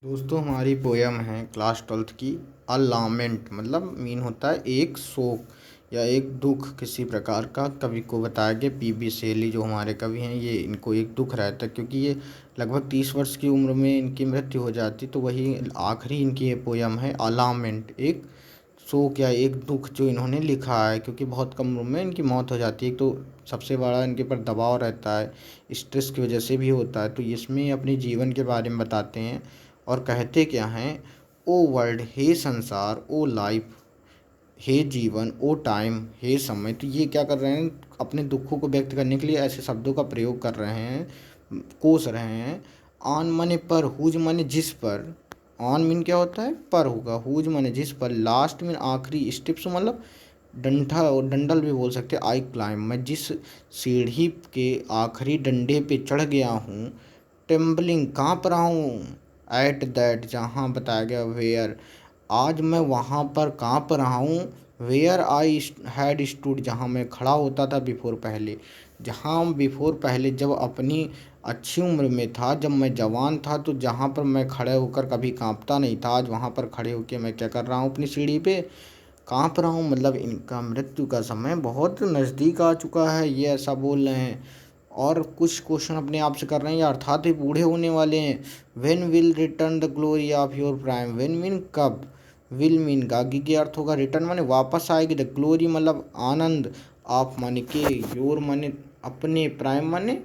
दोस्तों हमारी पोयम है क्लास 12th की अ लामेंट। मतलब मीन होता है एक शोक या एक दुख किसी प्रकार का। कवि को बताया गया पी.बी. शेली जो हमारे कवि हैं, ये इनको एक दुख रहता है क्योंकि ये लगभग 30 वर्ष की उम्र में इनकी मृत्यु हो जाती। तो वही आखिरी इनकी ये पोयम है अ लामेंट, एक शोक या एक दुख जो इन्होंने लिखा है क्योंकि बहुत कम उम्र में इनकी मौत हो जाती है। तो सबसे बड़ा इनके पर दबाव रहता है, स्ट्रेस की वजह से भी होता है। तो इसमें अपने जीवन के बारे में बताते हैं और कहते क्या हैं, ओ वर्ल्ड, हे संसार, ओ लाइफ, हे जीवन, ओ टाइम, हे समय। तो ये क्या कर रहे हैं, अपने दुखों को व्यक्त करने के लिए ऐसे शब्दों का प्रयोग कर रहे हैं, कोस रहे हैं। ऑन मने पर, हुज मने जिस पर। ऑन मीन क्या होता है, पर होगा, हुज मने जिस पर, लास्ट मीन आखिरी, स्टेप्स मतलब डंठा और डंडल भी बोल सकते हैं। आई क्लाइम, मैं जिस सीढ़ी के आखिरी डंडे पे चढ़ गया हूँ। टेम्बलिंग, काँप रहा हूँ। एट दैट, जहाँ बताया गया वेयर, आज मैं वहाँ पर काँप रहा हूँ। वेयर आई हैड स्टूड, जहाँ मैं खड़ा होता था बिफोर पहले। जहाँ बिफोर पहले जब अपनी अच्छी उम्र में था, जब मैं जवान था, तो जहाँ पर मैं खड़े होकर कभी काँपता नहीं था, आज वहाँ पर खड़े होकर मैं क्या कर रहा हूँ, अपनी सीढ़ी पे काँप रहा हूँ। मतलब इनका मृत्यु का समय बहुत नज़दीक आ चुका है, ये ऐसा बोल रहे हैं। और कुछ क्वेश्चन अपने आप से कर रहे हैं, या अर्थात ही बूढ़े होने वाले हैं। When will return the glory of your prime. When mean कब, विल मीन गागी के अर्थ होगा, रिटर्न माने वापस आएगी, द ग्लोरी मतलब आनंद, ऑफ माने के, योर माने अपने, प्राइम माने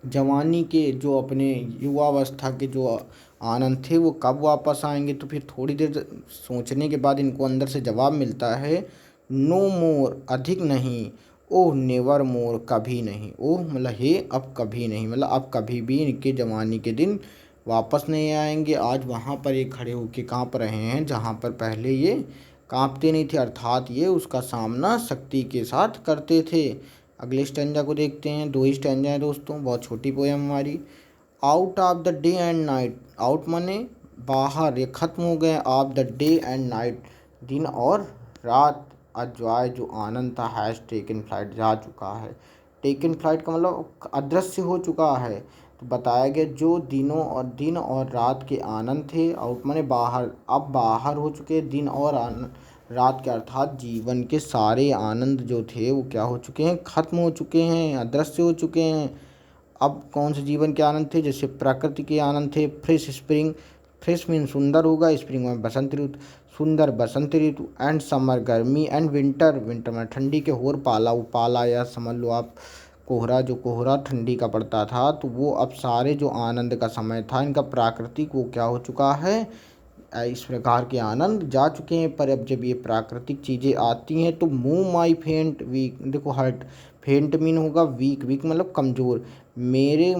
जवानी के, जो अपने युवावस्था के जो आनंद थे वो कब वापस आएंगे। तो फिर थोड़ी देर सोचने के बाद इनको अंदर से जवाब मिलता है, नो मोर, अधिक नहीं। ओह नेवर मोर, कभी नहीं। ओह मतलब हे, अब कभी नहीं, मतलब अब कभी भी इनके जवानी के दिन वापस नहीं आएंगे। आज वहाँ पर ये खड़े होके काँप रहे हैं जहाँ पर पहले ये काँपते नहीं थे, अर्थात ये उसका सामना शक्ति के साथ करते थे। अगले स्टैंजा को देखते हैं, दो ही स्टैंजा है दोस्तों, बहुत छोटी पोयम हमारी। Out of the day and night, out माने बाहर, ये खत्म हो गए, of the day and night, दिन और रात। अजॉय, जो आनंद था, हैज़ टेकन फ्लाइट, जा चुका है। टेकन फ्लाइट का मतलब अदृश्य हो चुका है। तो बताया गया जो दिन और रात के आनंद थे, आउट माने बाहर, अब बाहर हो चुके दिन और रात के, अर्थात जीवन के सारे आनंद जो थे वो क्या हो चुके हैं, खत्म हो चुके हैं, अदृश्य हो चुके हैं। अब कौन से जीवन के आनंद थे, जैसे प्रकृति के आनंद थे। फ्रेश स्प्रिंग, फ्रेश मीन सुंदर होगा, स्प्रिंग में बसंत ऋतु, सुंदर बसंत ऋतु। एंड समर गर्मी, एंड विंटर, विंटर में ठंडी के, होर पाला, वो पाला या समझ लो आप कोहरा, जो कोहरा ठंडी का पड़ता था। तो वो अब सारे जो आनंद का समय था इनका प्राकृतिक, वो क्या हो चुका है, इस प्रकार के आनंद जा चुके हैं। पर अब जब ये प्राकृतिक चीज़ें आती हैं तो मुँह माई फेंट वीक, देखो हर्ट, फेंट मीन होगा वीक, वीक मतलब कमज़ोर, मेरे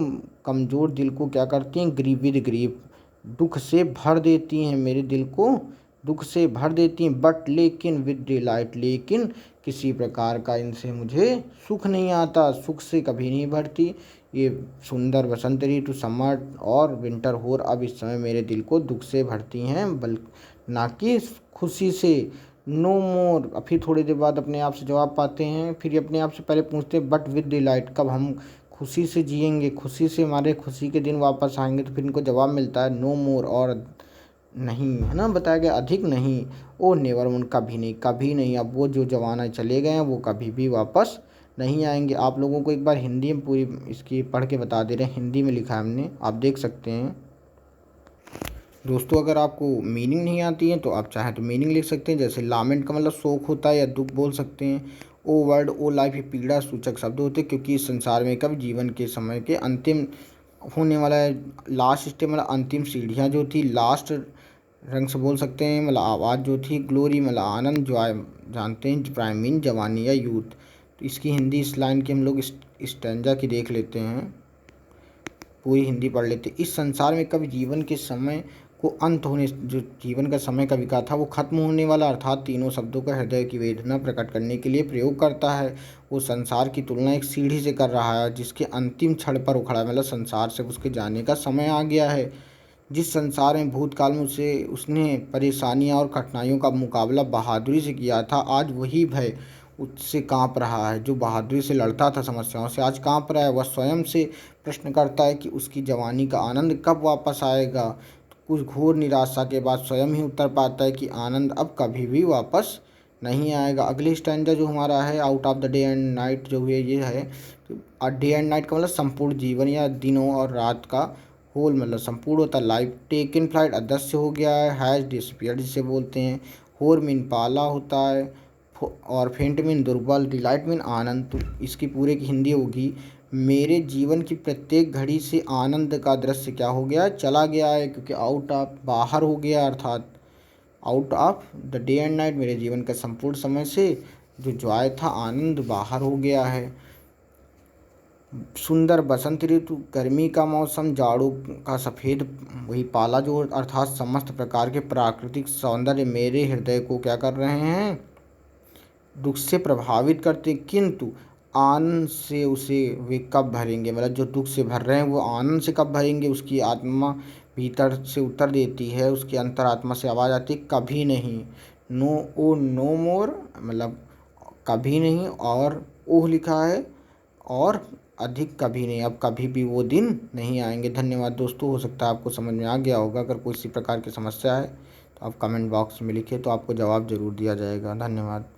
कमज़ोर दिल को क्या करती हैं, ग्रीव विद ग्रीफ, दुख से भर देती हैं, मेरे दिल को दुख से भर देती हैं। बट लेकिन विद डिलाइट, लेकिन किसी प्रकार का इनसे मुझे सुख नहीं आता, सुख से कभी नहीं भरती। ये सुंदर बसंत ऋतु, समर और विंटर होर अब इस समय मेरे दिल को दुख से भरती हैं, बल्कि ना कि खुशी से। नो मोर, फिर थोड़ी देर बाद अपने आप से जवाब पाते हैं, फिर अपने आप से पहले पूछते हैं, बट विद डिलाइट, कब हम खुशी से जिएंगे, खुशी से हमारे खुशी के दिन वापस आएंगे। तो फिर इनको जवाब मिलता है, नो मोर, और नहीं, है ना, बताया गया अधिक नहीं। ओ नेवर मून, कभी नहीं, कभी नहीं। अब वो जो जमाना चले गए हैं वो कभी भी वापस नहीं आएंगे। आप लोगों को एक बार हिंदी में पूरी इसकी पढ़ के बता दे रहे हैं, हिंदी में लिखा है हमने, आप देख सकते हैं दोस्तों। अगर आपको मीनिंग नहीं आती है तो आप चाहें तो मीनिंग लिख सकते हैं, जैसे लामेंट का मतलब शोक होता है या दुख बोल सकते हैं। ओ वर्ड, ओ लाइफ, ये पीड़ा सूचक शब्द होते हैं क्योंकि इस संसार में कब जीवन के समय के अंतिम होने वाला है। लास्ट स्टेप मतलब अंतिम सीढ़ियाँ जो थी, लास्ट रंग से बोल सकते हैं, मतलब आवाज़ जो थी। ग्लोरी मतलब आनंद, जॉय जानते हैं, प्राइम मीन जवानी या यूथ। तो इसकी हिंदी इस लाइन की हम लोग स्टैंजा की देख लेते हैं, पूरी हिंदी पढ़ लेते हैं। इस संसार में कभी जीवन के समय को अंत होने, जो जीवन का समय कभी का था वो खत्म होने वाला, अर्थात तीनों शब्दों का हृदय की वेदना प्रकट करने के लिए प्रयोग करता है। वो संसार की तुलना एक सीढ़ी से कर रहा है जिसके अंतिम क्षण पर उखड़ा है, मतलब संसार से उसके जाने का समय आ गया है। जिस संसार में भूतकाल में उसने परेशानियां और कठिनाइयों का मुकाबला बहादुरी से किया था, आज वही भय उससे कांप रहा है। जो बहादुरी से लड़ता था समस्याओं से, आज कांप रहा है। वह स्वयं से प्रश्न करता है कि उसकी जवानी का आनंद कब वापस आएगा। कुछ घोर निराशा के बाद स्वयं ही उतर पाता है कि आनंद अब कभी भी वापस नहीं आएगा। अगली स्टैंजा जो हमारा है, out of the day and night जो है ये है, डे एंड नाइट का मतलब संपूर्ण जीवन या दिनों और रात का, होल मतलब संपूर्ण होता है। लाइफ टेकन फ्लाइट अदृश्य हो गया है, हैज़ डिसपियर्ड जिसे बोलते हैं। होर मीन पाला होता है, और फेंट मीन दुर्बल, डिलाइट मीन आनंद। तो इसकी पूरे की हिंदी होगी, मेरे जीवन की प्रत्येक घड़ी से आनंद का दृश्य क्या हो गया, चला गया है, क्योंकि आउट ऑफ बाहर हो गया, अर्थात out of the day and night मेरे जीवन का संपूर्ण समय से जो जॉय था, आनंद बाहर हो गया है। सुंदर बसंत ऋतु, गर्मी का मौसम, जाड़ों का सफ़ेद वही पाला जो अर्थात समस्त प्रकार के प्राकृतिक सौंदर्य मेरे हृदय को क्या कर रहे हैं, दुख से प्रभावित करते, किंतु आनंद से उसे वे कब भरेंगे, मतलब जो दुख से भर रहे हैं वो आनंद से कब भरेंगे। उसकी आत्मा भीतर से उत्तर देती है, उसकी अंतरात्मा से आवाज़ आती है, कभी नहीं। नो ओ नो मोर मतलब कभी नहीं, और ओह लिखा है, और अधिक कभी नहीं, अब कभी भी वो दिन नहीं आएंगे। धन्यवाद दोस्तों, हो सकता है आपको समझ में आ गया होगा। अगर कोई इसी प्रकार की समस्या है तो आप कमेंट बॉक्स में लिखें, तो आपको जवाब ज़रूर दिया जाएगा। धन्यवाद।